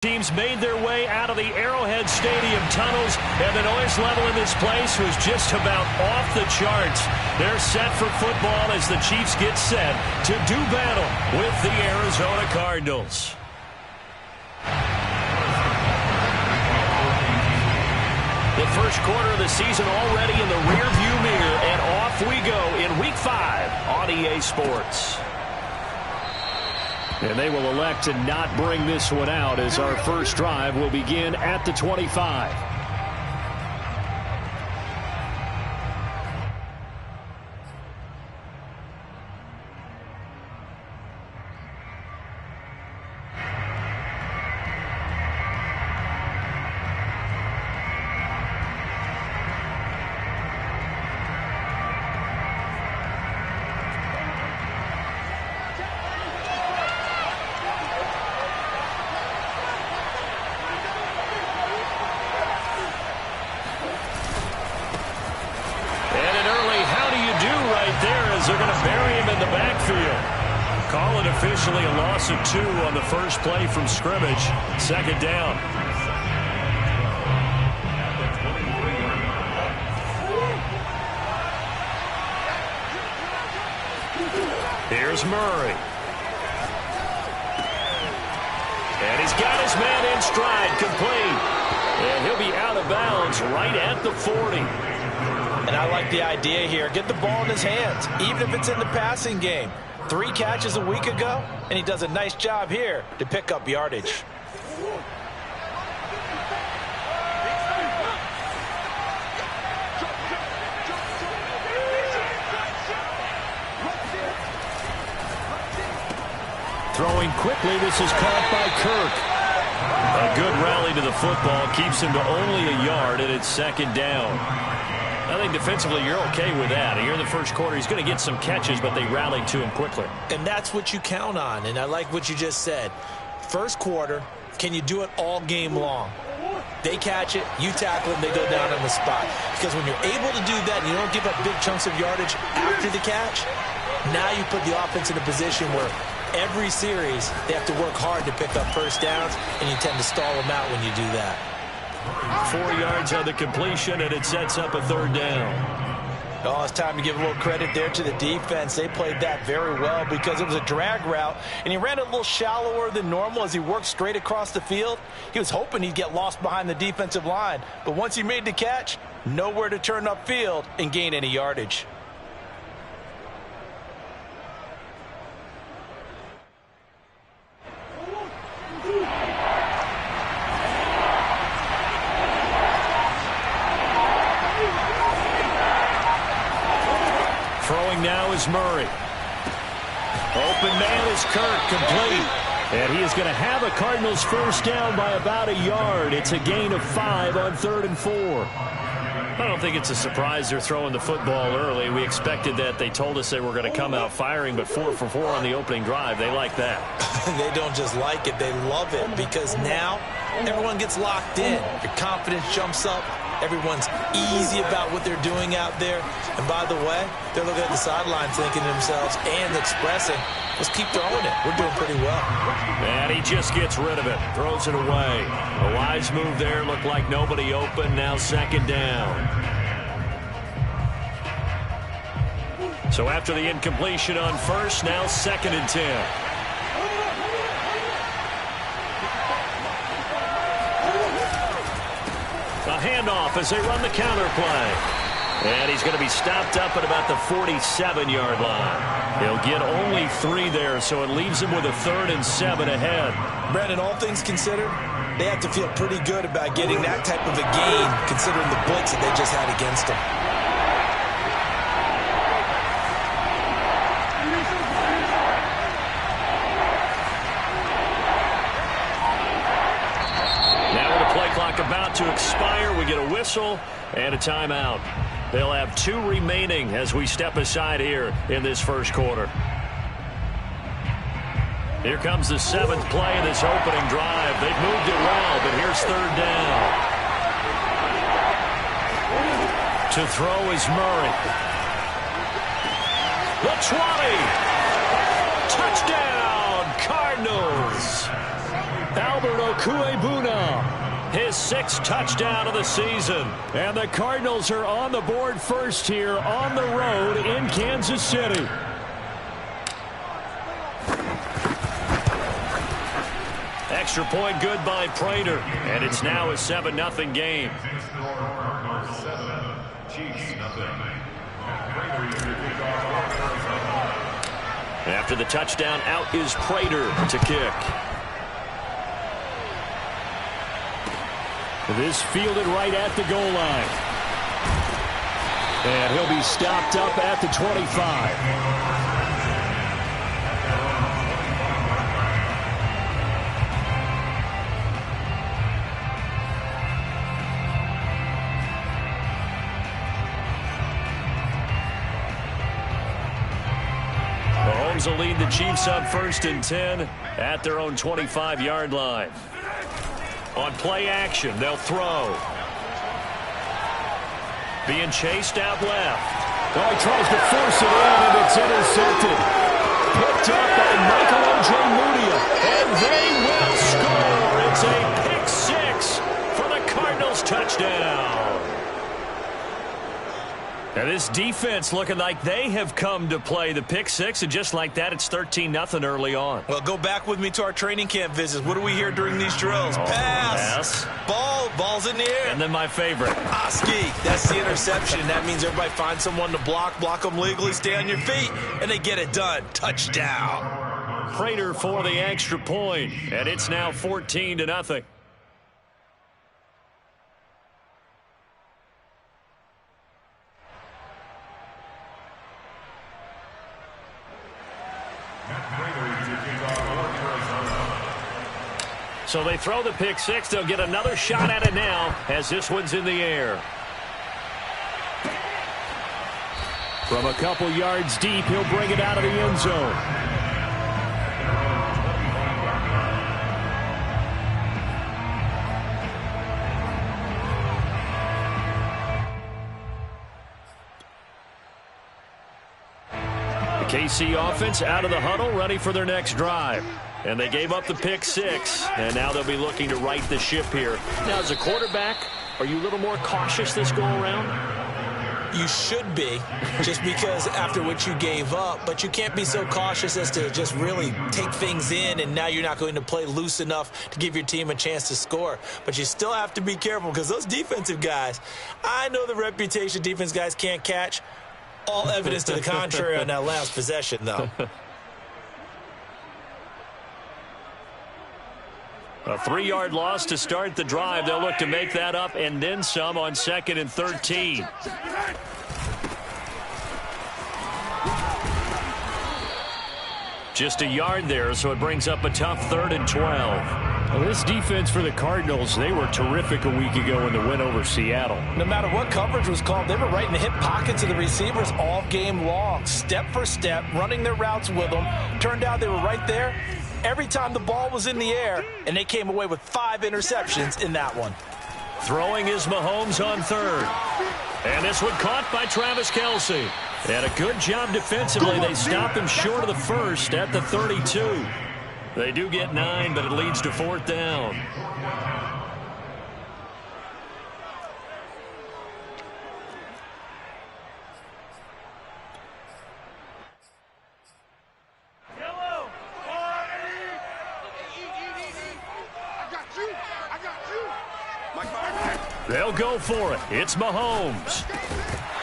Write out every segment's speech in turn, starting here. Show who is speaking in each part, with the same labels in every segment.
Speaker 1: Teams made their way out of the Arrowhead Stadium tunnels, and the noise level in this place was just about off the charts. They're set for football as the Chiefs get set to do battle with the Arizona Cardinals. The first quarter of the season already in the rearview mirror, and off we go in Week 5 on EA Sports. And they will elect to not bring this one out as our first drive will begin at the 25. They're going to bury him in the backfield. Call it officially a loss of 2 on the first play from scrimmage. Second down. Here's Murray. And he's got his man in stride, complete. And he'll be out of bounds right at the 40.
Speaker 2: And I like the idea here. Get the ball in his hands, even if it's in the passing game. 3 catches a week ago, and he does a nice job here to pick up yardage.
Speaker 1: Throwing quickly, this is caught by Kirk. A good rally to the football keeps him to only a yard, and it's second down. I think defensively you're okay with that. Here in the first quarter, he's going to get some catches, but they rallied to him quickly.
Speaker 2: And that's what you count on, and I like what you just said. First quarter, can you do it all game long? They catch it, you tackle them, they go down on the spot. Because when you're able to do that and you don't give up big chunks of yardage after the catch, now you put the offense in a position where every series they have to work hard to pick up first downs, and you tend to stall them out when you do that.
Speaker 1: 4 yards on the completion, and it sets up a third down.
Speaker 2: Oh, it's time to give a little credit there to the defense. They played that very well because it was a drag route, and he ran a little shallower than normal as he worked straight across the field. He was hoping he'd get lost behind the defensive line, but once he made the catch, nowhere to turn upfield and gain any yardage.
Speaker 1: Throwing now is Murray. Open man is Kirk, complete. And he is going to have a Cardinals first down by about a yard. It's a gain of 5 on 3rd and 4. I don't think it's a surprise they're throwing the football early. We expected that. They told us they were going to come out firing, but 4 for 4 on the opening drive. They like that.
Speaker 2: They don't just like it, they love it, because now everyone gets locked in. Your confidence jumps up. Everyone's easy about what they're doing out there. And by the way, they're looking at the sideline thinking to themselves and expressing, let's keep throwing it. We're doing pretty well.
Speaker 1: And he just gets rid of it. Throws it away. A wise move there. Looked like nobody open. Now second down. So after the incompletion on first, now 2nd and 10. A handoff as they run the counter play. And he's going to be stopped up at about the 47-yard line. He'll get only 3 there, so it leaves him with a 3rd and 7 ahead.
Speaker 2: Brandon, all things considered, they have to feel pretty good about getting that type of a gain, considering the blitz that they just had against them.
Speaker 1: About to expire, we get a whistle and a timeout. They'll have 2 remaining as we step aside here in this first quarter. Here comes the 7th play of this opening drive. They've moved it well, but here's 3rd down. To throw is Murray. The 20. Touchdown, Cardinals. Albert Okuebuna, his 6th touchdown of the season. And the Cardinals are on the board first here on the road in Kansas City. Extra point good by Prater. And it's now a 7-0 game. After the touchdown, out is Prater to kick. This fielded right at the goal line. And he'll be stopped up at the 25. Will lead the Chiefs up 1st and 10 at their own 25-yard line. On play action, they'll throw. Being chased out left. Oh, he tries to force it in, and it's intercepted. Picked up by Michael Ojemudia, and they will score. It's a pick-6 for the Cardinals touchdown. Now this defense looking like they have come to play the pick-6, and just like that, it's 13-0 early on.
Speaker 2: Well, go back with me to our training camp visits. What do we hear during these drills? Pass. Ball's in the air.
Speaker 1: And then my favorite.
Speaker 2: Oski, that's the interception. That means everybody finds someone to block them legally, stay on your feet, and they get it done. Touchdown.
Speaker 1: Prater for the extra point, and it's now 14-0. So they throw the pick-6. They'll get another shot at it now as this one's in the air. From a couple yards deep, he'll bring it out of the end zone. The KC offense out of the huddle, ready for their next drive. And they gave up the pick-6, and now they'll be looking to right the ship here. Now, as a quarterback, are you a little more cautious this go-around?
Speaker 2: You should be, just because after what you gave up, but you can't be so cautious as to just really take things in, and now you're not going to play loose enough to give your team a chance to score. But you still have to be careful, because those defensive guys, I know the reputation defense guys can't catch. All evidence to the contrary on that last possession, though.
Speaker 1: A 3-yard loss to start the drive. They'll look to make that up and then some on 2nd and 13. Just a yard there, so it brings up a tough 3rd and 12. Well, this defense for the Cardinals, they were terrific a week ago in the win over Seattle.
Speaker 2: No matter what coverage was called, they were right in the hip pockets of the receivers all game long, step for step, running their routes with them. Turned out they were right there every time the ball was in the air, and they came away with 5 interceptions in that one.
Speaker 1: Throwing is Mahomes on 3rd. And this one caught by Travis Kelce. And a good job defensively. They stopped him short of the 1st at the 32. They do get 9, but it leads to 4th down. They'll go for it. It's Mahomes.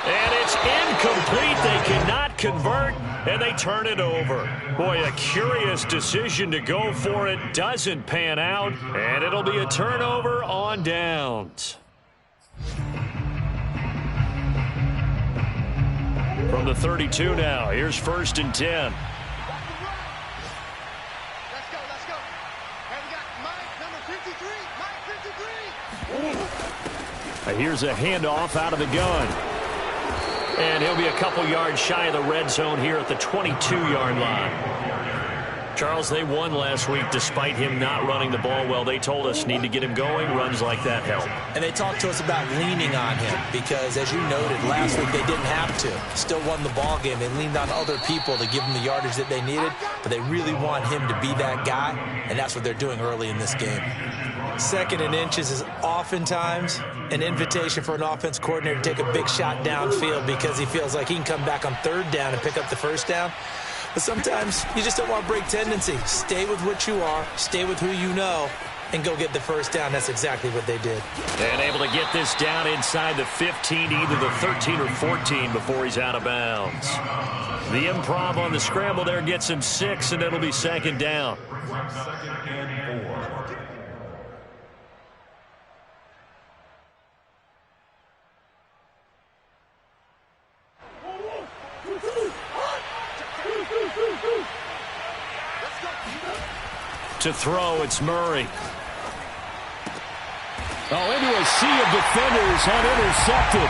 Speaker 1: And it's incomplete. They cannot convert, and they turn it over. Boy, a curious decision to go for it. Doesn't pan out, and it'll be a turnover on downs. From the 32 now, here's 1st and 10. Here's a handoff out of the gun. And he'll be a couple yards shy of the red zone here at the 22-yard line. Charles, they won last week despite him not running the ball well. They told us need to get him going. Runs like that help.
Speaker 2: And they talked to us about leaning on him because, as you noted, last week they didn't have to. Still won the ball game. They leaned on other people to give them the yardage that they needed, but they really want him to be that guy, and that's what they're doing early in this game. Second and inches is oftentimes an invitation for an offense coordinator to take a big shot downfield because he feels like he can come back on third down and pick up the first down. But sometimes you just don't want to break tendency. Stay with what you are, stay with who you know, and go get the first down. That's exactly what they did.
Speaker 1: And able to get this down inside the 15, either the 13 or 14 before he's out of bounds. The improv on the scramble there gets him 6, and it'll be second down. To throw, it's Murray. Oh, into a sea of defenders and intercepted.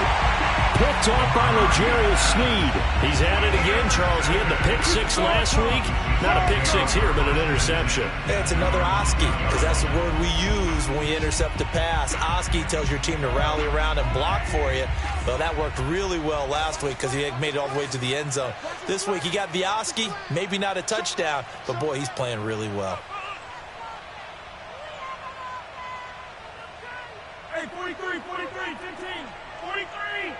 Speaker 1: Picked off by L'Jarius Sneed. He's at it again, Charles. He had the pick 6 last week. Not a pick 6 here, but an interception.
Speaker 2: Yeah, it's another Oski, because that's the word we use when we intercept a pass. Oski tells your team to rally around and block for you. Well, that worked really well last week because he made it all the way to the end zone. This week he got the Oski, maybe not a touchdown, but boy, he's playing really well.
Speaker 3: 43, 15, 43,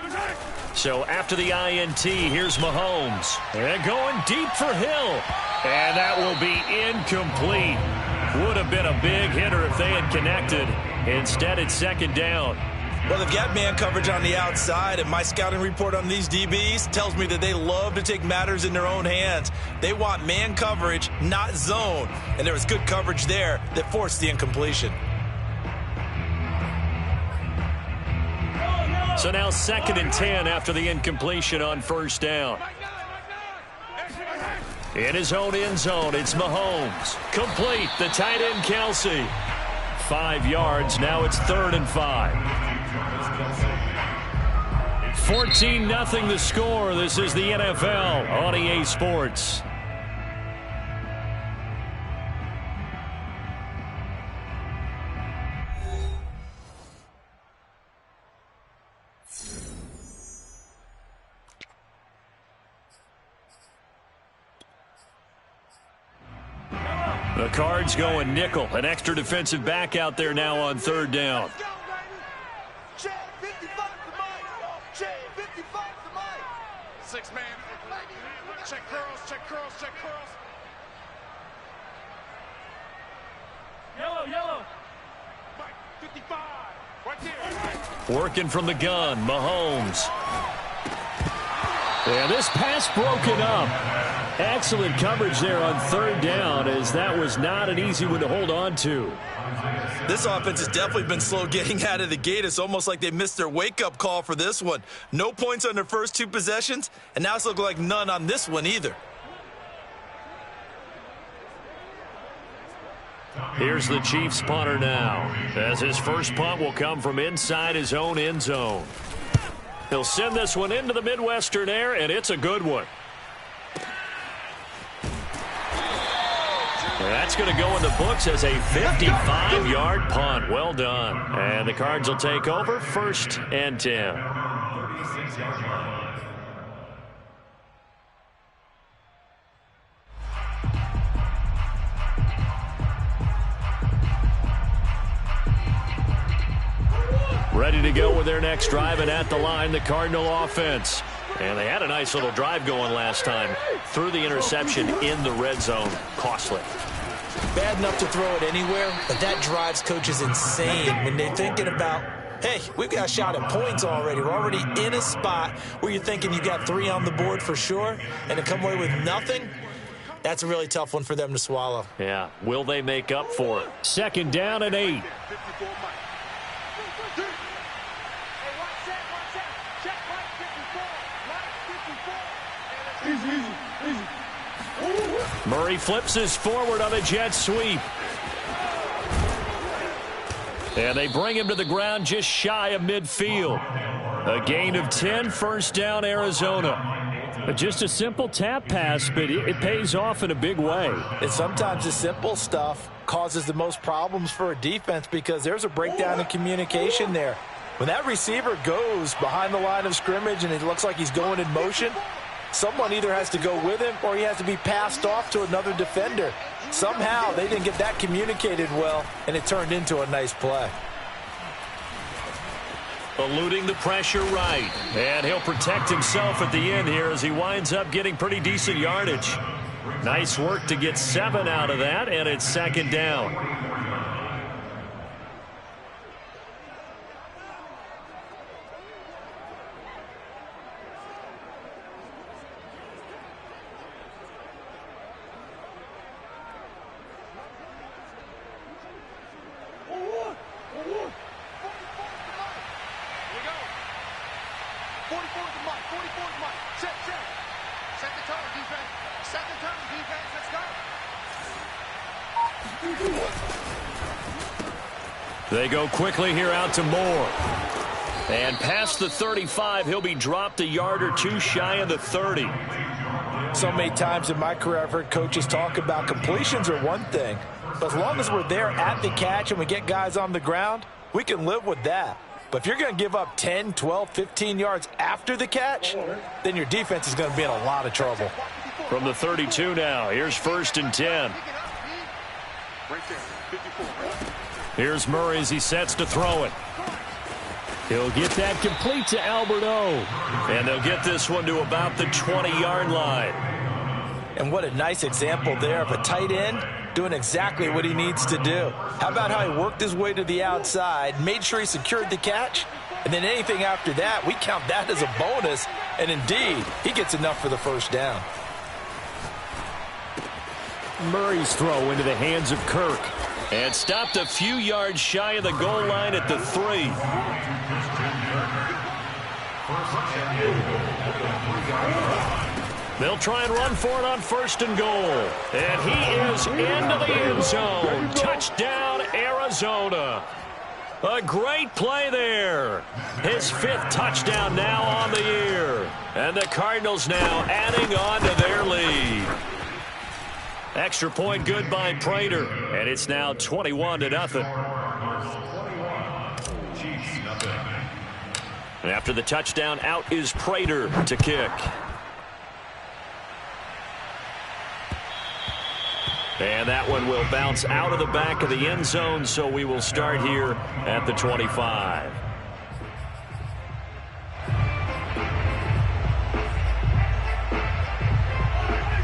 Speaker 3: 43.
Speaker 1: So after the INT, here's Mahomes. And going deep for Hill. And that will be incomplete. Would have been a big hitter if they had connected. Instead, it's second down.
Speaker 2: Well, they've got man coverage on the outside, and my scouting report on these DBs tells me that they love to take matters in their own hands. They want man coverage, not zone. And there was good coverage there that forced the incompletion.
Speaker 1: So now 2nd and 10 after the incompletion on first down. In his own end zone, it's Mahomes. Complete, the tight end Kelsey. 5 yards, now it's 3rd and 5. 14-0 the score. This is the NFL on EA Sports. The Cards going nickel. An extra defensive back out there now on 3rd down.
Speaker 3: Six-man. Check curls, check curls, check curls. Yellow. Mike, 55. Right there.
Speaker 1: Working from the gun, Mahomes. Yeah, this pass broken up. Excellent coverage there on 3rd down, as that was not an easy one to hold on to.
Speaker 2: This offense has definitely been slow getting out of the gate. It's almost like they missed their wake-up call for this one. No points on their first 2 possessions, and now it's looking like none on this one either.
Speaker 1: Here's the Chiefs punter now, as his first punt will come from inside his own end zone. He'll send this one into the Midwestern air, and it's a good one. That's going to go in the books as a 55-yard punt. Well done. And the Cards will take over 1st and 10. Ready to go with their next drive, and at the line, the Cardinal offense. And they had a nice little drive going last time. Threw the interception in the red zone. Costly.
Speaker 2: Bad enough to throw it anywhere, but that drives coaches insane when they're thinking about, hey, we've got a shot at points already. We're already in a spot where you're thinking you got 3 on the board for sure, and to come away with nothing, that's a really tough one for them to swallow.
Speaker 1: Yeah, will they make up for it? 2nd down and 8. Murray flips his forward on a jet sweep. And they bring him to the ground just shy of midfield. A gain of 10, first down Arizona. Just a simple tap pass, but it pays off in a big way.
Speaker 2: And sometimes the simple stuff causes the most problems for a defense because there's a breakdown in communication there. When that receiver goes behind the line of scrimmage and it looks like he's going in motion, someone either has to go with him or he has to be passed off to another defender. Somehow they didn't get that communicated well, and it turned into a nice play.
Speaker 1: Eluding the pressure right. And he'll protect himself at the end here as he winds up getting pretty decent yardage. Nice work to get 7 out of that, and it's 2nd down. They go quickly here out to Moore. And past the 35, he'll be dropped a yard or two shy of the 30.
Speaker 2: So many times in my career I've heard coaches talk about completions are one thing. But as long as we're there at the catch and we get guys on the ground, we can live with that. But if you're going to give up 10, 12, 15 yards after the catch, then your defense is going to be in a lot of trouble.
Speaker 1: From the 32 now, here's 1st and 10. Here's Murray as he sets to throw it. He'll get that complete to Alberto. And they'll get this one to about the 20-yard line.
Speaker 2: And what a nice example there of a tight end doing exactly what he needs to do. How about how he worked his way to the outside, made sure he secured the catch, and then anything after that, we count that as a bonus. And indeed, he gets enough for the 1st down.
Speaker 1: Murray's throw into the hands of Kirk. And stopped a few yards shy of the goal line at the 3. They'll try and run for it on 1st and goal. And he is into the end zone. Touchdown, Arizona. A great play there. His 5th touchdown now on the year. And the Cardinals now adding on to their lead. Extra point good by Prater, and it's now 21-0. And after the touchdown, out is Prater to kick. And that one will bounce out of the back of the end zone, so we will start here at the 25.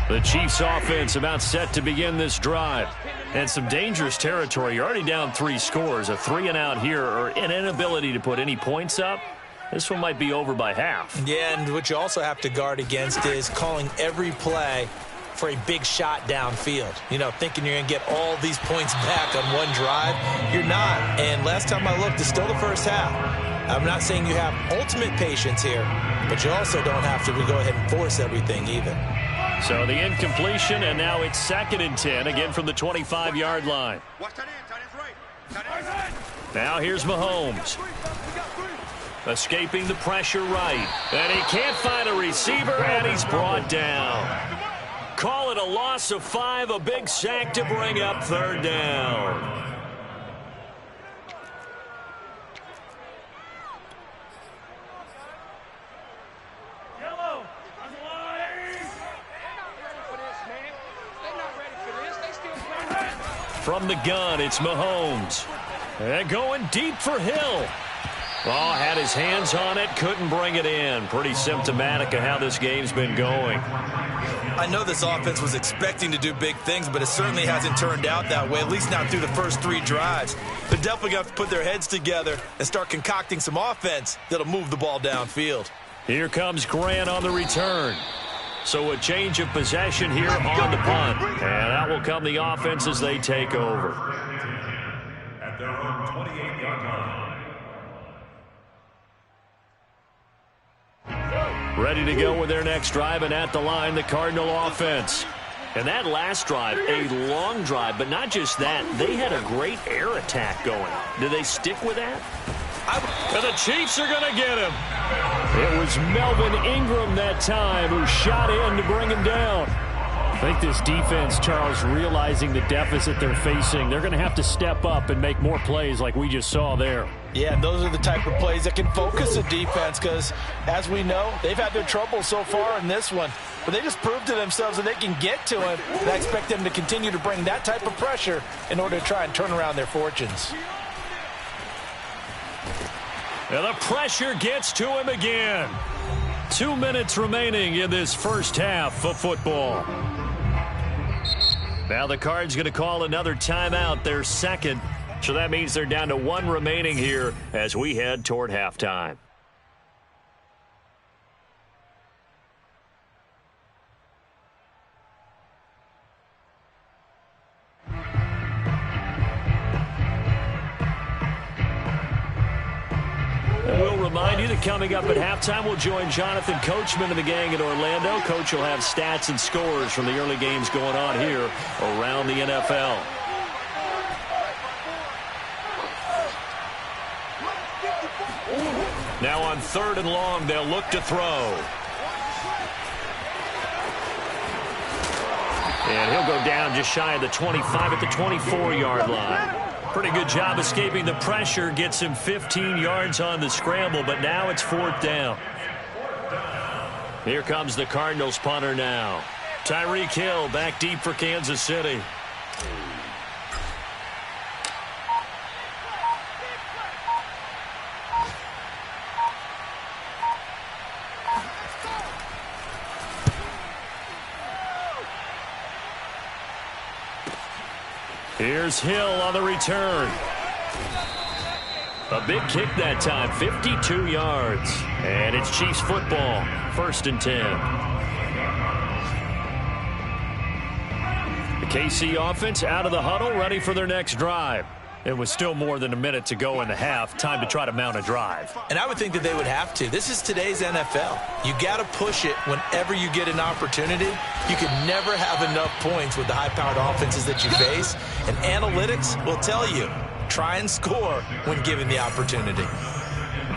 Speaker 1: The Chiefs offense about set to begin this drive. And some dangerous territory. You're already down 3 scores. A 3-and-out here or an inability to put any points up. This one might be over by half.
Speaker 2: Yeah, and what you also have to guard against is calling every play for a big shot downfield. You know, thinking you're going to get all these points back on one drive. You're not. And last time I looked, it's still the 1st half. I'm not saying you have ultimate patience here, but you also don't have to go ahead and force everything either.
Speaker 1: So the incompletion, and now it's 2nd and 10, again from the 25-yard line. Now here's Mahomes. Escaping the pressure right. And he can't find a receiver, and he's brought down. Call it a loss of 5, a big sack to bring up 3rd down. From the gun, it's Mahomes. And going deep for Hill. Oh, had his hands on it, couldn't bring it in. Pretty symptomatic of how this game's been going.
Speaker 2: I know this offense was expecting to do big things, but it certainly hasn't turned out that way, at least not through the first 3 drives. They're definitely going to have to put their heads together and start concocting some offense that'll move the ball downfield.
Speaker 1: Here comes Grant on the return. So a change of possession here on the punt. And that will come the offense as they take over.
Speaker 4: At their own 28-yard line.
Speaker 1: Ready to go with their next drive, and at the line, the Cardinal offense. And that last drive, a long drive, but not just that. They had a great air attack going. Do they stick with that? And the Chiefs are going to get him. It was Melvin Ingram that time who shot in to bring him down. I think this defense, Charles, realizing the deficit they're facing, they're going to have to step up and make more plays like we just saw there.
Speaker 2: Yeah, those are the type of plays that can focus the defense because, as we know, they've had their trouble so far in this one. But they just proved to themselves that they can get to him, and I expect them to continue to bring that type of pressure in order to try and turn around their fortunes.
Speaker 1: And the pressure gets to him again. 2 minutes remaining in this first half of football. Now the Cards going to call another timeout, their second. So that means they're down to 1 remaining here as we head toward halftime. We'll remind you that coming up at halftime, we'll join Jonathan Coachman and the gang in Orlando. Coach will have stats and scores from the early games going on here around the NFL. Now on 3rd and long, they'll look to throw. And he'll go down just shy of the 25 at the 24-yard line. Pretty good job escaping the pressure. Gets him 15 yards on the scramble, but now it's 4th down. Here comes the Cardinals punter now. Tyreek Hill back deep for Kansas City. Here's Hill on the return. A big kick that time, 52 yards. And it's Chiefs football, 1st and 10. The KC offense out of the huddle, ready for their next drive. It was still more than a minute to go in the half. Time to try to mount a drive.
Speaker 2: And I would think that they would have to. This is today's NFL. You got to push it whenever you get an opportunity. You can never have enough points with the high-powered offenses that you face. And analytics will tell you, try and score when given the opportunity.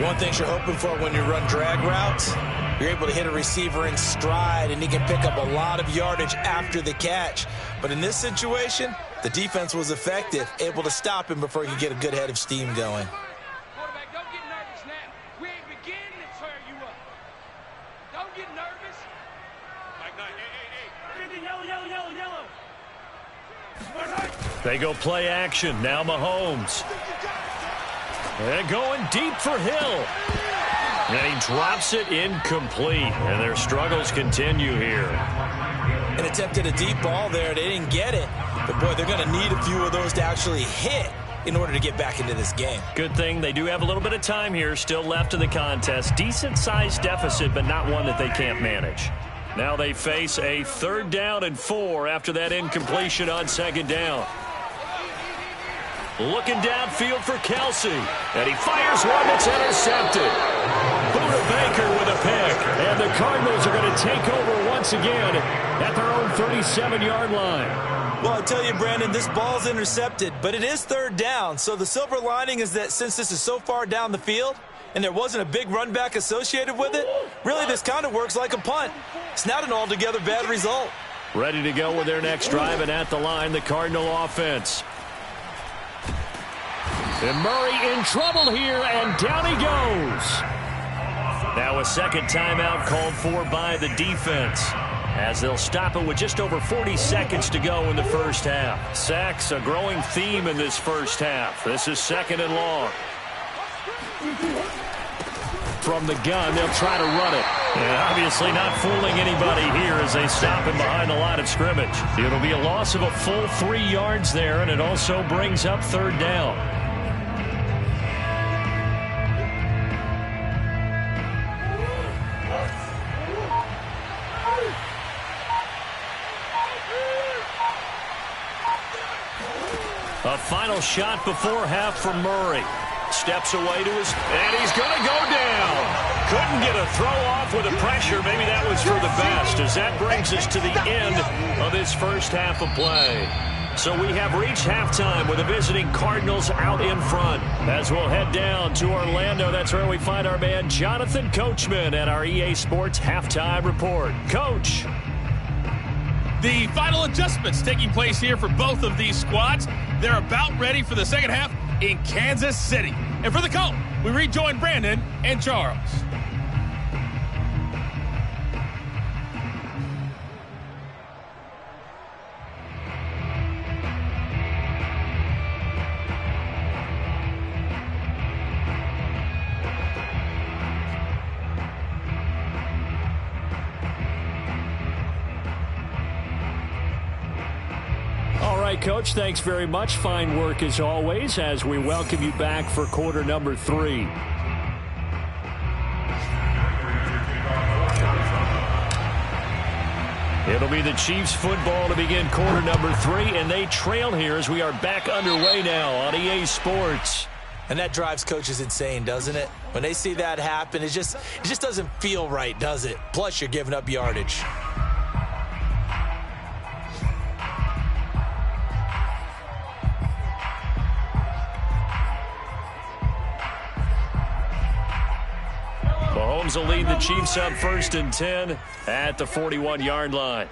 Speaker 2: One thing you're hoping for when you run drag routes, you're able to hit a receiver in stride, and he can pick up a lot of yardage after the catch. But in this situation, the defense was effective, able to stop him before he could get a good head of steam going.
Speaker 3: Quarterback, don't get nervous now. We ain't beginning to tear you up. Don't get nervous. Mike Knight, hey. Yellow.
Speaker 1: They go play action. Now Mahomes. And going deep for Hill. And he drops it incomplete. And their struggles continue here.
Speaker 2: And attempted a deep ball there. They didn't get it. But, boy, they're going to need a few of those to actually hit in order to get back into this game.
Speaker 1: Good thing they do have a little bit of time here still left in the contest. Decent-sized deficit, but not one that they can't manage. Now they face a 3rd down and 4 after that incompletion on 2nd down. Looking downfield for Kelsey. And he fires one that's intercepted. Buda Baker with a pick. And the Cardinals are going to take over once again at their own 37-yard line.
Speaker 2: Well, I tell you, Brandon, this ball's intercepted, but it is 3rd down. So the silver lining is that since this is so far down the field and there wasn't a big run back associated with it, really this kind of works like a punt. It's not an altogether bad result.
Speaker 1: Ready to go with their next drive, and at the line, the Cardinal offense. And Murray in trouble here, and down he goes. Now a second timeout called for by the defense, as they'll stop it with just over 40 seconds to go in the first half. Sacks, a growing theme in this first half. This is 2nd and long. From the gun, they'll try to run it. And obviously not fooling anybody here as they stop him behind the line of scrimmage. It'll be a loss of a full 3 yards there, and it also brings up 3rd down. A final shot before half from Murray. Steps away to his, and he's going to go down. Couldn't get a throw off with the pressure. Maybe that was for the best, as that brings us to the end of this first half of play. So we have reached halftime with the visiting Cardinals out in front. As we'll head down to Orlando, that's where we find our man Jonathan Coachman at our EA Sports Halftime Report. Coach.
Speaker 5: The final adjustments taking place here for both of these squads. They're about ready for the second half in Kansas City. And for the call, we rejoin Brandon and Charles.
Speaker 1: Coach, thanks very much. Fine work as always as we welcome you back for quarter number 3. It'll be the Chiefs football to begin quarter number 3, and they trail here as we are back underway now on EA Sports.
Speaker 2: And that drives coaches insane, doesn't it? When they see that happen, it just doesn't feel right, does it? Plus, you're giving up yardage.
Speaker 1: Mahomes will lead the Chiefs up 1st and 10 at the 41-yard line.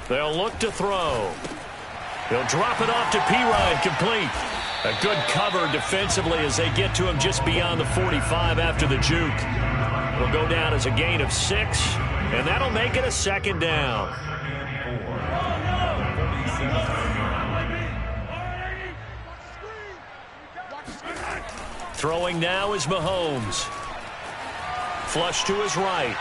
Speaker 1: They'll look to throw. He'll drop it off to Pirine, complete. A good cover defensively as they get to him just beyond the 45 after the juke. It'll go down as a gain of 6, and that'll make it a 2nd down. Throwing now is Mahomes. Flush to his right.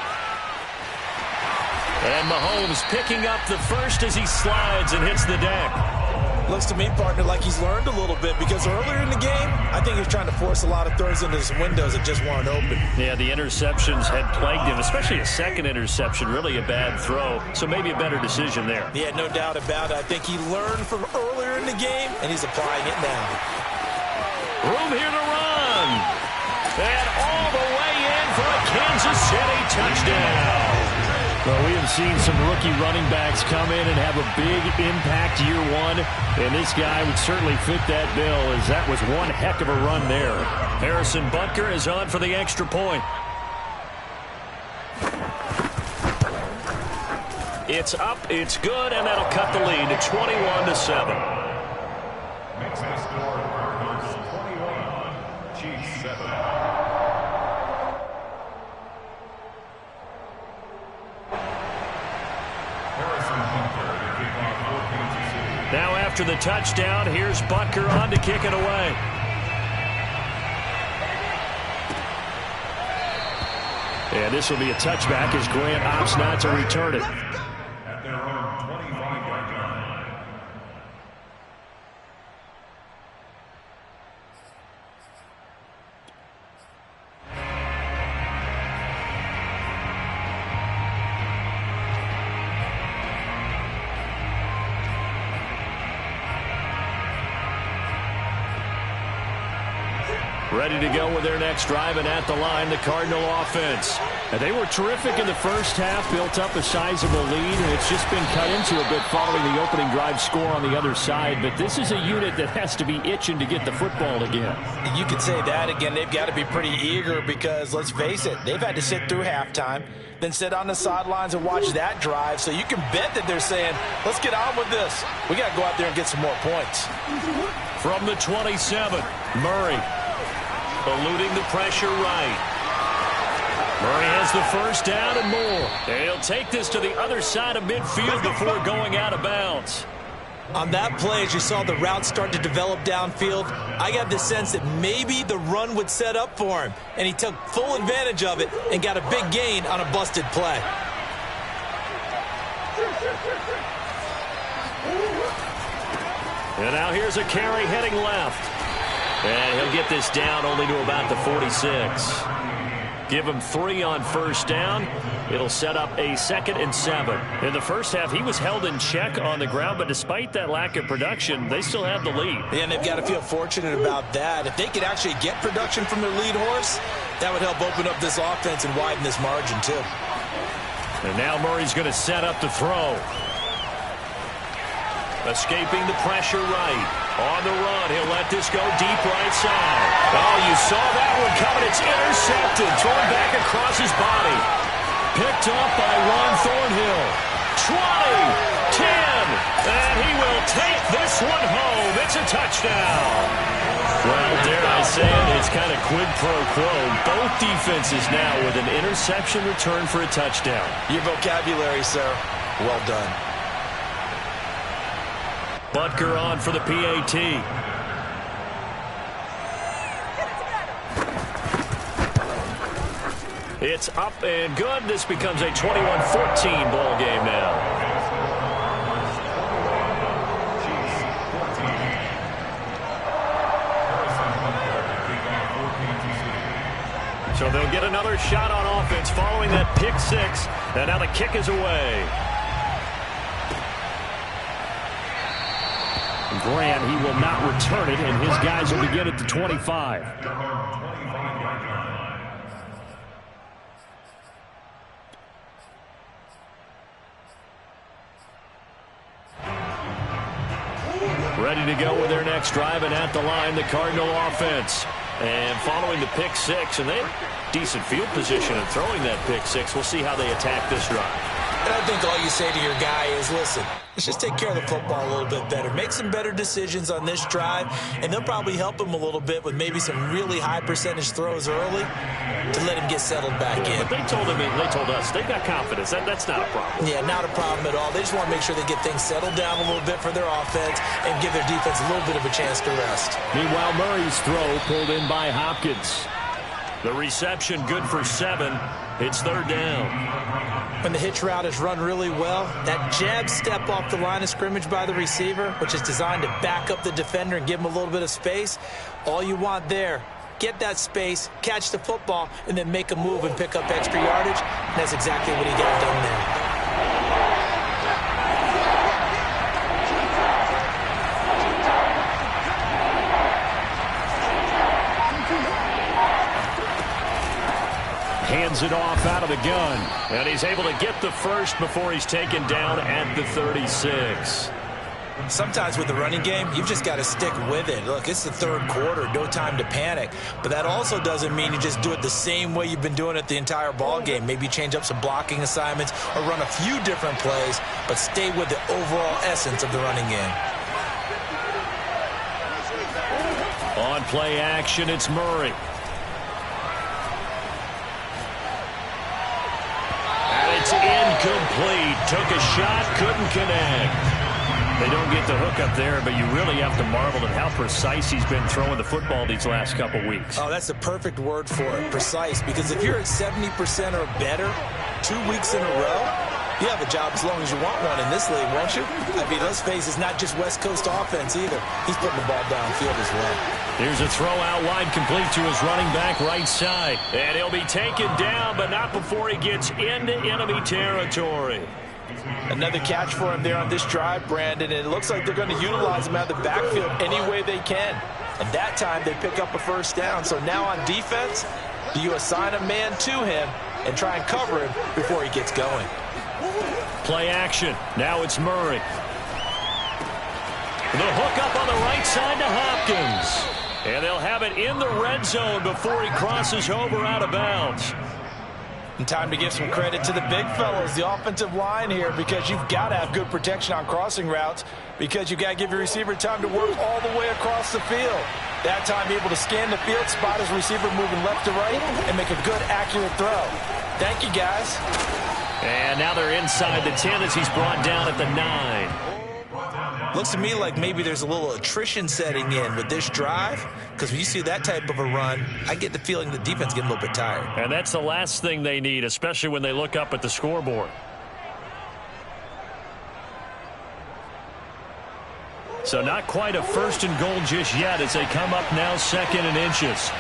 Speaker 1: And Mahomes picking up the first as he slides and hits the deck.
Speaker 2: Looks to me, partner, like he's learned a little bit because earlier in the game, I think he was trying to force a lot of throws into his windows that just weren't open.
Speaker 1: Yeah, the interceptions had plagued him, especially a second interception, really a bad throw. So maybe a better decision there.
Speaker 2: Yeah, no doubt about it. I think he learned from earlier in the game, and he's applying it now.
Speaker 1: Room here to run. And all the way in for a Kansas City touchdown. Well, we have seen some rookie running backs come in and have a big impact year one, and this guy would certainly fit that bill as that was one heck of a run there. Harrison Butker is on for the extra point. It's up, it's good, and that'll cut the lead to 21-7.
Speaker 4: Makes the score Cardinals 21, Chiefs 7.
Speaker 1: Now after the touchdown, here's Butker on to kick it away. And this will be a touchback as Grant opts not to return it.
Speaker 4: At their own 25-yard line.
Speaker 1: Ready to go with their next drive, and at the line, the Cardinal offense. And they were terrific in the first half, built up a sizable lead, and it's just been cut into a bit following the opening drive score on the other side. But this is a unit that has to be itching to get the football again.
Speaker 2: You could say that again. They've got to be pretty eager because, let's face it, they've had to sit through halftime, then sit on the sidelines and watch that drive. So you can bet that they're saying, let's get on with this. We got to go out there and get some more points.
Speaker 1: From the 27, Murray. Eluding the pressure right. Murray has the first down and more. And he'll take this to the other side of midfield before going out of bounds.
Speaker 2: On that play, as you saw the route start to develop downfield, I got the sense that maybe the run would set up for him. And he took full advantage of it and got a big gain on a busted play.
Speaker 1: And now here's a carry heading left. And he'll get this down only to about the 46. Give him 3 on first down. It'll set up a 2nd and 7. In the first half, he was held in check on the ground, but despite that lack of production, they still have the lead.
Speaker 2: Yeah, and they've got to feel fortunate about that. If they could actually get production from their lead horse, that would help open up this offense and widen this margin, too.
Speaker 1: And now Murray's going to set up to throw. Escaping the pressure right. On the run, he'll let this go deep right side. Oh, you saw that one coming. It's intercepted. Thrown back across his body. Picked up by Ron Thornhill. 20, 10, and he will take this one home. It's a touchdown. Well, dare I say it, it's kind of quid pro quo. Both defenses now with an interception return for a touchdown.
Speaker 2: Your vocabulary, sir. Well done.
Speaker 1: Butker on for the PAT. It's up and good. This becomes a 21-14 ball game now. So they'll get another shot on offense following that pick six. And now the kick is away. Grant, he will not return it, and his guys will begin at the 25. Ready to go with their next drive, and at the line, the Cardinal offense. And following the pick six, and they have decent field position in throwing that pick six. We'll see how they attack this drive.
Speaker 2: And I think all you say to your guy is, listen, let's just take care of the football a little bit better. Make some better decisions on this drive, and they'll probably help him a little bit with maybe some really high percentage throws early to let him get settled back in.
Speaker 1: But they told us, they got confidence. That's not a problem.
Speaker 2: Yeah, not a problem at all. They just want to make sure they get things settled down a little bit for their offense and give their defense a little bit of a chance to rest.
Speaker 1: Meanwhile, Murray's throw pulled in by Hopkins. The reception good for 7. It's third down.
Speaker 2: When the hitch route is run really well, that jab step off the line of scrimmage by the receiver, which is designed to back up the defender and give him a little bit of space, all you want there, get that space, catch the football, and then make a move and pick up extra yardage. And that's exactly what he got done there.
Speaker 1: Hands it off out of the gun. And he's able to get the first before he's taken down at the 36.
Speaker 2: Sometimes with the running game, you've just got to stick with it. Look, it's the third quarter, no time to panic. But that also doesn't mean you just do it the same way you've been doing it the entire ball game. Maybe change up some blocking assignments or run a few different plays, but stay with the overall essence of the running game.
Speaker 1: On play action, it's Murray. It's incomplete. Took a shot, couldn't connect. They don't get the hook up there, but you really have to marvel at how precise he's been throwing the football these last couple weeks.
Speaker 2: Oh, that's the perfect word for it, precise. Because if you're at 70% or better 2 weeks in a row, you have a job as long as you want one in this league, won't you? I mean, let's face it, it's not just West Coast offense either. He's putting the ball downfield as well.
Speaker 1: Here's a throw out wide, complete to his running back right side. And he'll be taken down, but not before he gets into enemy territory.
Speaker 2: Another catch for him there on this drive, Brandon, and it looks like they're going to utilize him out of the backfield any way they can. And that time they pick up a first down. So now on defense, do you assign a man to him and try and cover him before he gets going?
Speaker 1: Play action. Now it's Murray. The hook up on the right side to Hopkins. And they'll have it in the red zone before he crosses over out of bounds.
Speaker 2: And time to give some credit to the big fellows, the offensive line here, because you've got to have good protection on crossing routes because you've got to give your receiver time to work all the way across the field. That time able to scan the field, spot his receiver moving left to right, and make a good, accurate throw. Thank you, guys.
Speaker 1: And now they're inside the 10 as he's brought down at the 9.
Speaker 2: Looks to me like maybe there's a little attrition setting in with this drive, because when you see that type of a run, I get the feeling the defense getting a little bit tired.
Speaker 1: And that's the last thing they need, especially when they look up at the scoreboard. So not quite a first and goal just yet as they come up now 2nd and inches.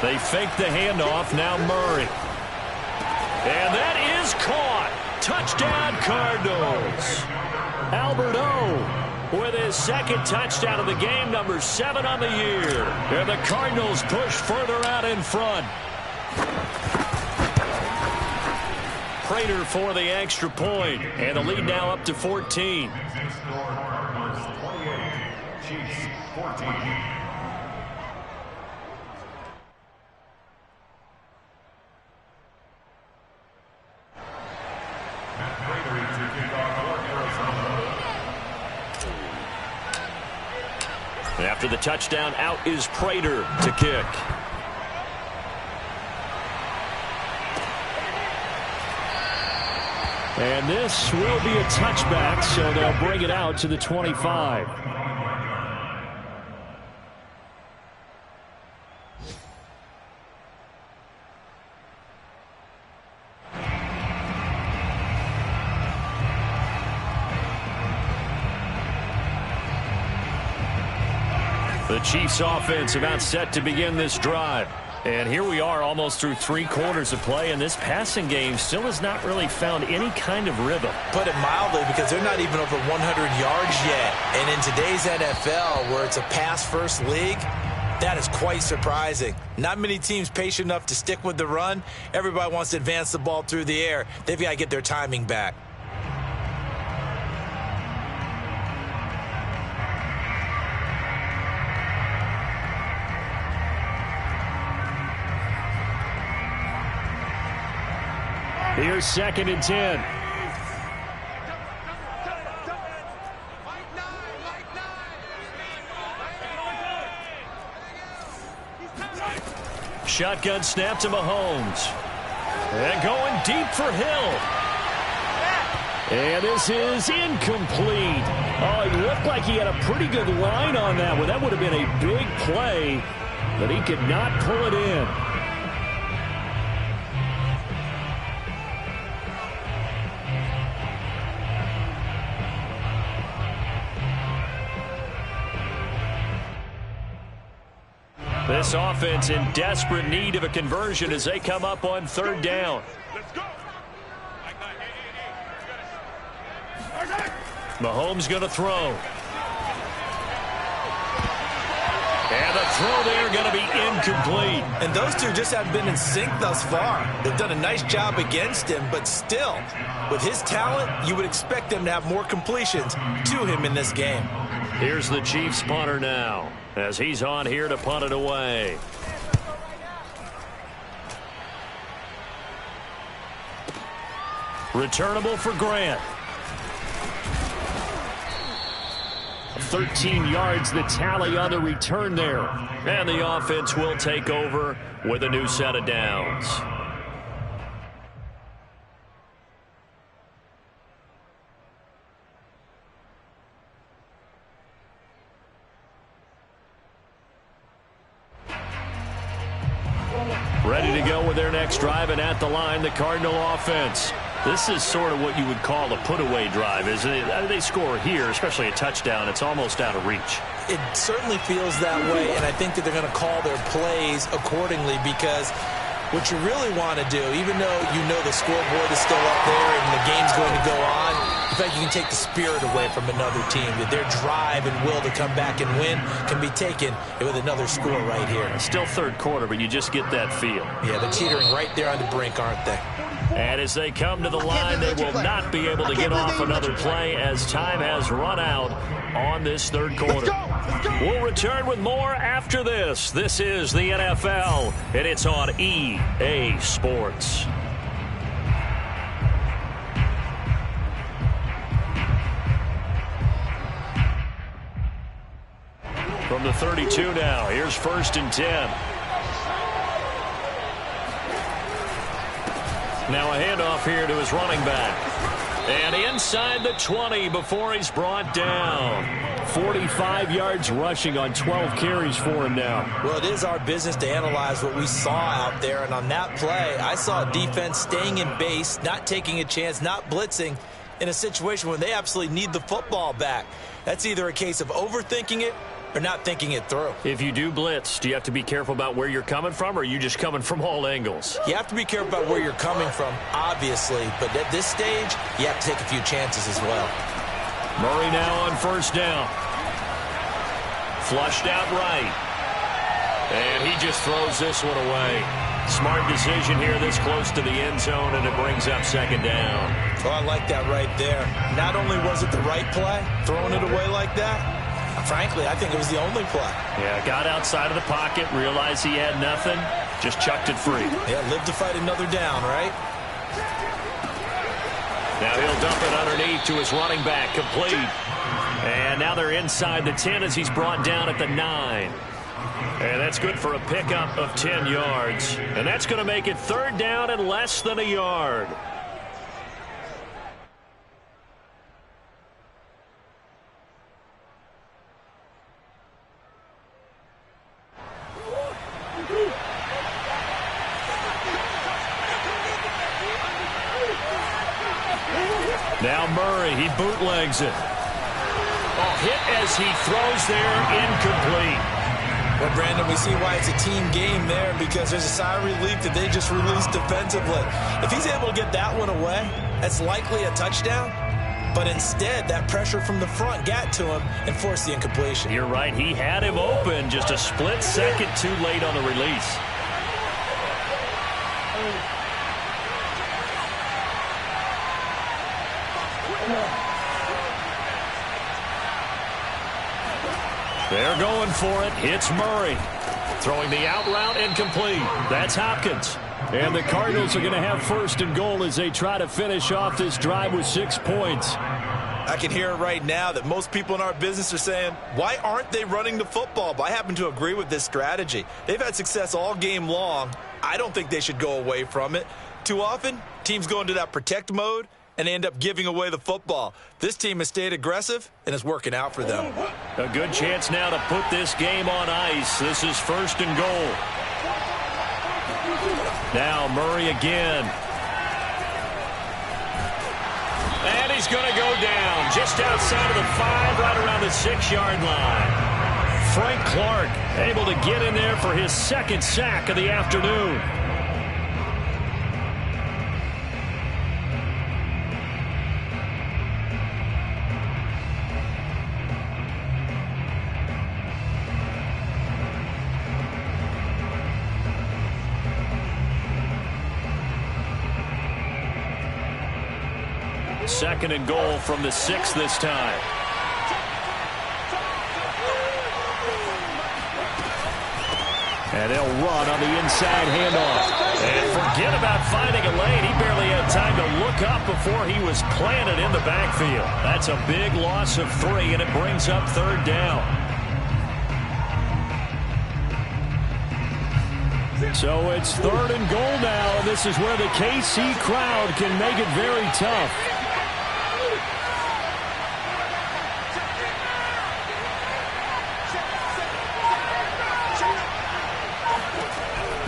Speaker 1: They fake the handoff, now Murray. And that is caught. Touchdown, Cardinals. Albert O with his second touchdown of the game, number 7 on the year. And the Cardinals push further out in front. Prater for the extra point, and the lead now up to 14. After the touchdown, out is Prater to kick. And this will be a touchback, so they'll bring it out to the 25. The Chiefs offense about set to begin this drive. And here we are almost through 3 quarters of play, and this passing game still has not really found any kind of rhythm.
Speaker 2: Put it mildly, because they're not even over 100 yards yet. And in today's NFL, where it's a pass-first league, that is quite surprising. Not many teams patient enough to stick with the run. Everybody wants to advance the ball through the air. They've got to get their timing back.
Speaker 1: Here's 2nd and 10. Shotgun snap to Mahomes. And going deep for Hill. And this is incomplete. Oh, he looked like he had a pretty good line on that one. That would have been a big play, but he could not pull it in. This offense in desperate need of a conversion as they come up on 3rd down.
Speaker 3: Let's go.
Speaker 1: Mahomes going to throw. And the throw there going to be incomplete.
Speaker 2: And those two just haven't been in sync thus far. They've done a nice job against him, but still, with his talent, you would expect them to have more completions to him in this game.
Speaker 1: Here's the Chiefs punter now, as he's on here to punt it away. Returnable for Grant. 13 yards the tally on the return there. And the offense will take over with a new set of downs. Ready to go with their next drive, and at the line, the Cardinal offense. This is sort of what you would call a put-away drive, isn't it? They score here, especially a touchdown. It's almost out of reach.
Speaker 2: It certainly feels that way, and I think that they're going to call their plays accordingly, because what you really want to do, even though you know the scoreboard is still up there and the game's going to go on, in fact, you can take the spirit away from another team. That their drive and will to come back and win can be taken with another score right here.
Speaker 1: It's still 3rd quarter, but you just get that feel.
Speaker 2: Yeah, they're teetering right there on the brink, aren't they?
Speaker 1: And as they come to the line, they will not be able to get off another play as time has run out on this 3rd quarter. We'll return with more after this. This is the NFL, and it's on EA Sports. From the 32 now, here's 1st and 10. Now a handoff here to his running back. And inside the 20 before he's brought down. 45 yards rushing on 12 carries for him now.
Speaker 2: Well, it is our business to analyze what we saw out there. And on that play, I saw a defense staying in base, not taking a chance, not blitzing in a situation where they absolutely need the football back. That's either a case of overthinking it or not thinking it through.
Speaker 1: If you do blitz, do you have to be careful about where you're coming from, or are you just coming from all angles?
Speaker 2: You have to be careful about where you're coming from, obviously. But at this stage, you have to take a few chances as well.
Speaker 1: Murray now on first down. Flushed out right. And he just throws this one away. Smart decision here this close to the end zone, and it brings up second down.
Speaker 2: Oh, I like that right there. Not only was it the right play, throwing it away like that, frankly, I think it was the only play.
Speaker 1: Yeah, got outside of the pocket, realized he had nothing, just chucked it free.
Speaker 2: Yeah, live to fight another down, right?
Speaker 1: Now he'll dump it underneath to his running back, complete. And now they're inside the 10 as he's brought down at the 9. And that's good for a pickup of 10 yards. And that's going to make it third down and less than a yard. Now Murray, he bootlegs it. Oh, hit as he throws there, incomplete.
Speaker 2: Well, Brandon, we see why it's a team game there, because there's a sigh of relief that they just released defensively. If he's able to get that one away, that's likely a touchdown. But instead, that pressure from the front got to him and forced the incompletion.
Speaker 1: You're right. He had him open, just a split second too late on the release. They're going for it. Hits Murray. Throwing the out route, incomplete. That's Hopkins. And the Cardinals are going to have first and goal as they try to finish off this drive with 6 points.
Speaker 2: I can hear it right now that most people in our business are saying, why aren't they running the football? But I happen to agree with this strategy. They've had success all game long. I don't think they should go away from it. Too often, teams go into that protect mode and they end up giving away the football. This team has stayed aggressive, and it's working out for them.
Speaker 1: A good chance now to put this game on ice. This is first and goal. Now Murray again. And he's going to go down just outside of the 5, right around the 6-yard line. Frank Clark able to get in there for his second sack of the afternoon. Second and goal from the 6 this time. And they'll run on the inside handoff. And forget about finding a lane. He barely had time to look up before he was planted in the backfield. That's a big loss of 3, and it brings up third down. So it's third and goal now, and this is where the KC crowd can make it very tough.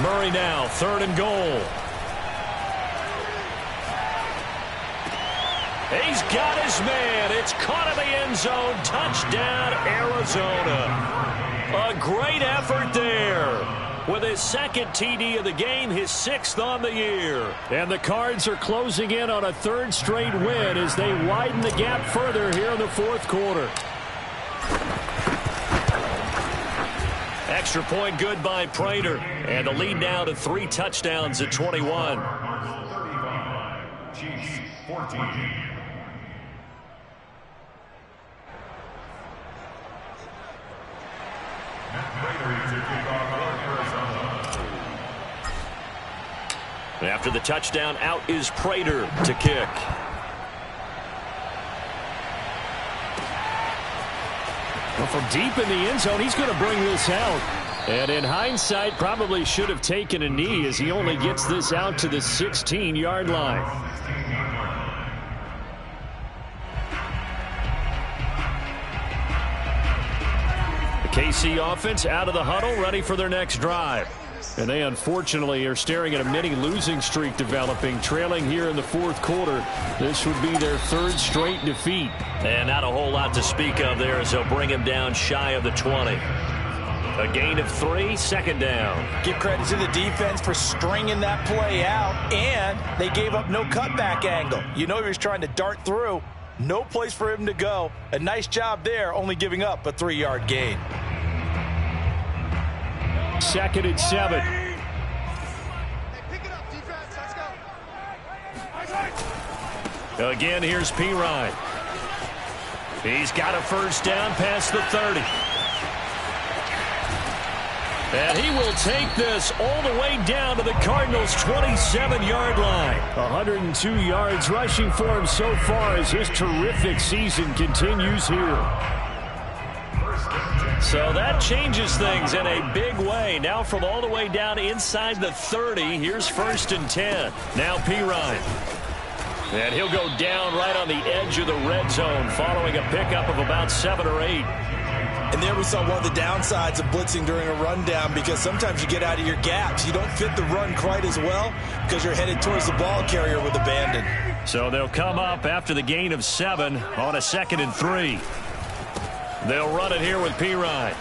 Speaker 1: Murray now, third and goal. He's got his man. It's caught in the end zone. Touchdown, Arizona. A great effort there. With his second TD of the game, his 6th on the year. And the Cards are closing in on a 3rd straight win as they widen the gap further here in the 4th quarter. Extra point good by Prater. And the lead now to 3 touchdowns at 21.
Speaker 4: Chiefs 14.
Speaker 1: After the touchdown, out is Prater to kick. Well, from deep in the end zone, he's going to bring this out. And in hindsight, probably should have taken a knee as he only gets this out to the 16-yard line. The KC offense out of the huddle, ready for their next drive. And they unfortunately are staring at a mini losing streak developing, trailing here in the 4th quarter. This would be their 3rd straight defeat. And not a whole lot to speak of there as they'll bring him down shy of the 20. A gain of 3, second down.
Speaker 2: Give credit to the defense for stringing that play out, and they gave up no cutback angle. You know he was trying to dart through. No place for him to go. A nice job there, only giving up a 3-yard gain.
Speaker 1: 2nd and 7.
Speaker 3: Hey, pick it up, defense. Let's go.
Speaker 1: Again, here's Pirine. He's got a first down past the 30. And he will take this all the way down to the Cardinals' 27-yard line. 102 yards rushing for him so far as his terrific season continues here. So that changes things in a big way. Now from all the way down inside the 30, here's 1st and 10. Now Pirine. And he'll go down right on the edge of the red zone following a pickup of about 7 or 8.
Speaker 2: And there we saw one of the downsides of blitzing during a rundown, because sometimes you get out of your gaps. You don't fit the run quite as well because you're headed towards the ball carrier with abandon.
Speaker 1: So they'll come up after the gain of 7 on a 2nd and 3. They'll run it here with Pirine.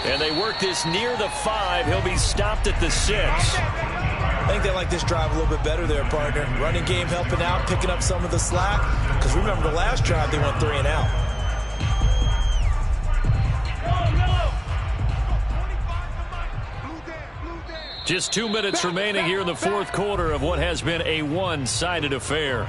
Speaker 1: And they work this near the 5. He'll be stopped at the 6.
Speaker 2: I think they like this drive a little bit better there, partner. Running game helping out, picking up some of the slack. Because remember, the last drive they went 3 and out.
Speaker 1: Just 2 minutes remaining here in the 4th quarter of what has been a one-sided affair.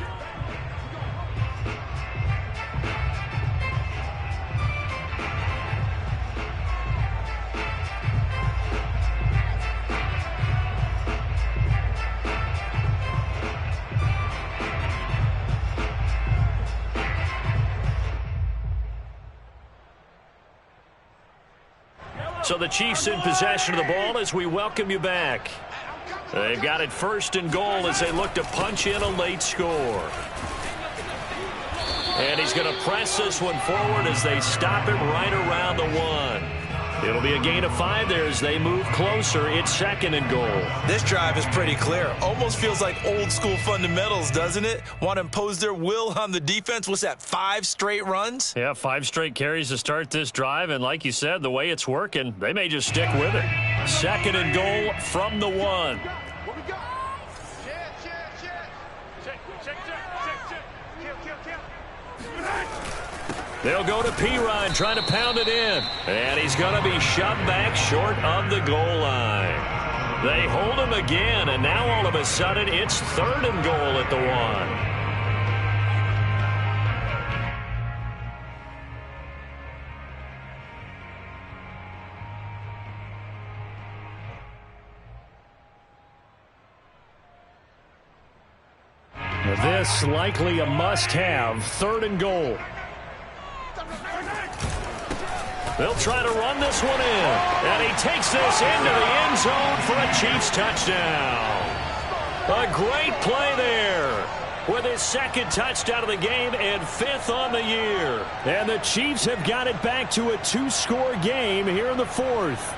Speaker 1: So the Chiefs in possession of the ball as we welcome you back. They've got it 1st and goal as they look to punch in a late score. And he's going to press this one forward as they stop it right around the 1. It'll be a gain of 5 there as they move closer. It's 2nd and goal.
Speaker 2: This drive is pretty clear. Almost feels like old school fundamentals, doesn't it? Want to impose their will on the defense. What's that, 5 straight runs?
Speaker 1: Yeah, 5 straight carries to start this drive. And like you said, the way it's working, they may just stick with it. 2nd and goal from the 1. They'll go to Pirine trying to pound it in. And he's going to be shoved back short of the goal line. They hold him again, and now all of a sudden it's 3rd and goal at the 1. This likely a must-have, 3rd and goal. They'll try to run this one in. And he takes this into the end zone for a Chiefs touchdown. A great play there with his 2nd touchdown of the game and 5th on the year. And the Chiefs have got it back to a 2-score game here in the 4th.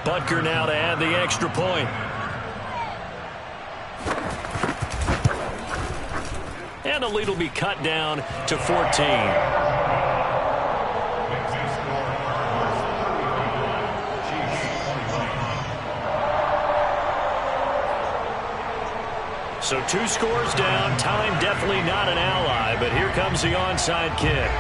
Speaker 1: Butker now to add the extra point. And the lead will be cut down to 14. So 2 scores down. Time definitely not an ally, but here comes the onside kick.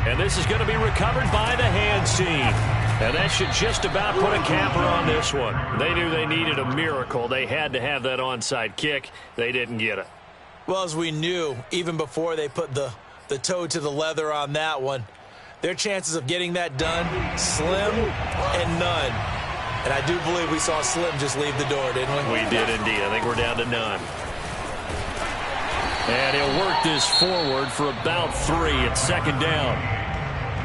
Speaker 1: And this is going to be recovered by the hands team. And that should just about put a capper on this one. They knew they needed a miracle. They had to have that onside kick. They didn't get it.
Speaker 2: Well, as we knew, even before they put the toe to the leather on that one, their chances of getting that done, slim and none. And I do believe we saw Slim just leave the door, didn't we?
Speaker 1: We did indeed. I think we're down to none. And he'll work this forward for about 3 at 2nd down.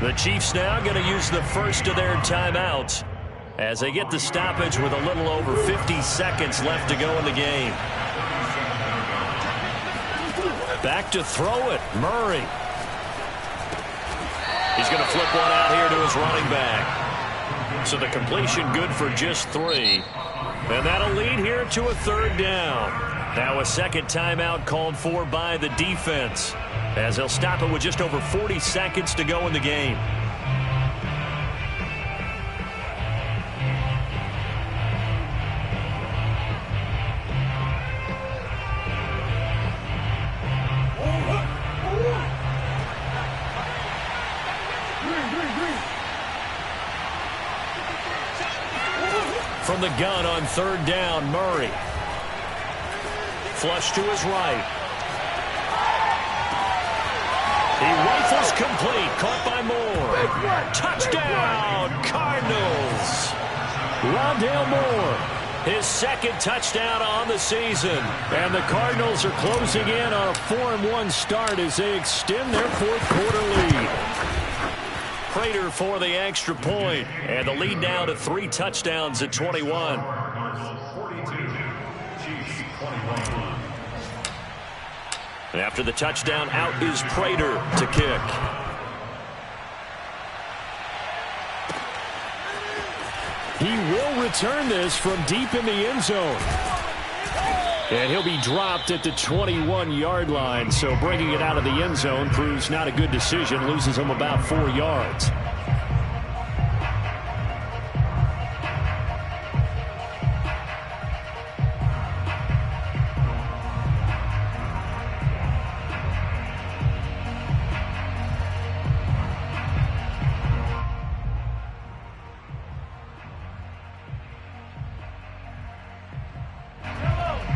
Speaker 1: The Chiefs now going to use the first of their timeouts as they get the stoppage with a little over 50 seconds left to go in the game. Back to throw it, Murray. He's going to flip one out here to his running back. So the completion good for just 3. And that'll lead here to a third down. Now a second timeout called for by the defense, as they'll stop it with just over 40 seconds to go in the game. From the gun on third down, Murray. Flush to his right. He rifles complete. Caught by Moore. Touchdown, Cardinals. Rondale Moore, his second touchdown on the season. And the Cardinals are closing in on a 4-1 start as they extend their fourth quarter lead. Prater for the extra point, and the lead now to 3 touchdowns at 21. And after the touchdown, out is Prater to kick. He will return this from deep in the end zone. And he'll be dropped at the 21-yard line, so bringing it out of the end zone proves not a good decision, loses him about 4 yards.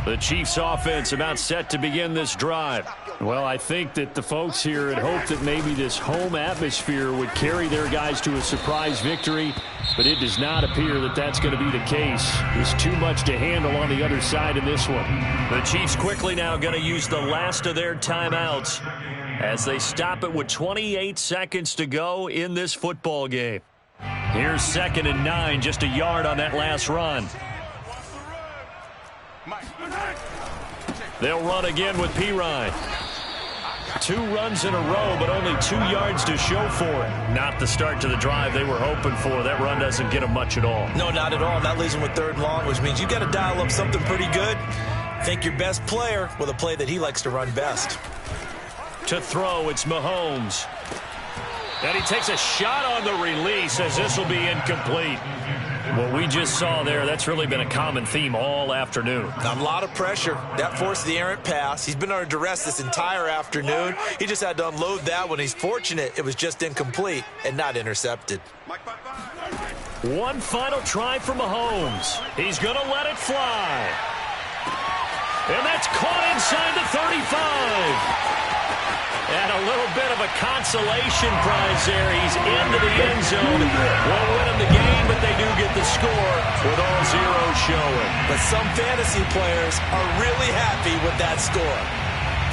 Speaker 1: The Chiefs offense about set to begin this drive. Well, I think that the folks here had hoped that maybe this home atmosphere would carry their guys to a surprise victory, but it does not appear that that's going to be the case. There's too much to handle on the other side in this one. The Chiefs quickly now going to use the last of their timeouts as they stop it with 28 seconds to go in this football game. Here's 2nd and 9, just a yard on that last run. They'll run again with Pirine. 2 runs in a row, but only 2 yards to show for it. Not the start to the drive they were hoping for. That run doesn't get them much at all.
Speaker 2: No, not at all. That leaves them with 3rd and long, which means you got to dial up something pretty good. Think your best player with a play that he likes to run best.
Speaker 1: To throw, it's Mahomes. And he takes a shot on the release as this will be incomplete. What we just saw there, that's really been a common theme all afternoon.
Speaker 2: A lot of pressure. That forced the errant pass. He's been under duress this entire afternoon. He just had to unload that one. He's fortunate it was just incomplete and not intercepted.
Speaker 1: One final try for Mahomes. He's going to let it fly. And that's caught inside the 35. And a little bit of a consolation prize there. He's into the end zone. Won't win him the game, but they do get the score with all zeros showing.
Speaker 2: But some fantasy players are really happy with that score.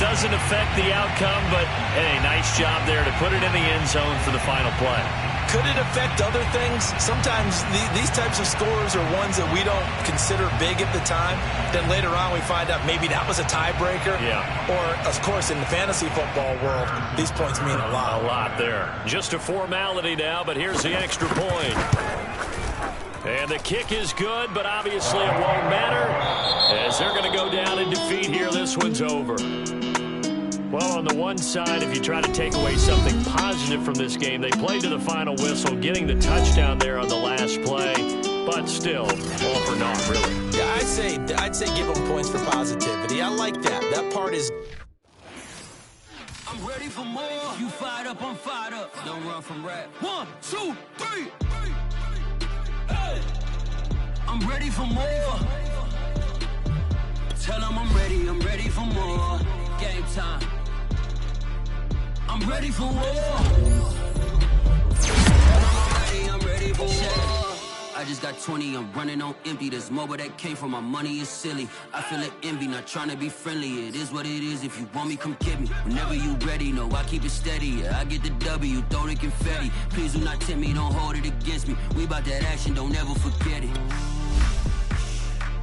Speaker 1: Doesn't affect the outcome, but, hey, nice job there to put it in the end zone for the final play.
Speaker 2: Could it affect other things? Sometimes these types of scores are ones that we don't consider big at the time. Then later on we find out maybe that was a tiebreaker.
Speaker 1: Yeah.
Speaker 2: Or, of course, in the fantasy football world, these points mean a lot.
Speaker 1: A lot there. Just a formality now, but here's the extra point. And the kick is good, but obviously it won't matter as they're going to go down in defeat here. This one's over. Well, on the one side, if you try to take away something positive from this game, they played to the final whistle, getting the touchdown there on the last play, but still, all for naught, really.
Speaker 2: Yeah, I'd say give them points for positivity. I like that. That part is...
Speaker 6: I'm ready for more. You fired up, I'm fired up. Don't run from rap. 1, 2, 3. Hey. I'm ready for more. Tell them I'm ready for more. Game time. I'm ready for war. I'm ready for war. I just got 20, I'm running on empty. There's more where that came from, my money is silly. I feel it envy, not trying to be friendly. It is what it is, if you want me, come get me. Whenever you ready, no, I keep it steady. Yeah, I get the W, throw the confetti. Please do not tempt me, don't hold it against me. We about that action, don't ever forget it.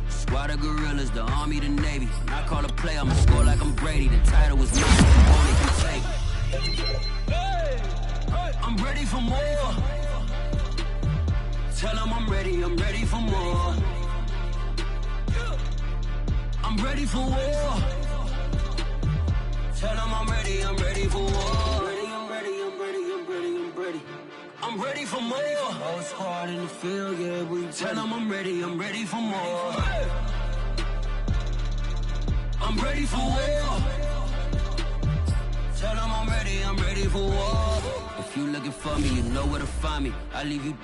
Speaker 6: Squad of gorillas, the army, the navy. When I call a play, I'ma score like I'm Brady. The title was mine, only can take it. I'm ready for more. Tell them I'm ready for more. I'm ready for war. Tell them I'm ready for war. I'm ready for more. Whole squad in the field, yeah, we tell them I'm ready for more. I'm ready for war. Tell them I'm ready for war. If you looking for me, you know where to find me. I leave you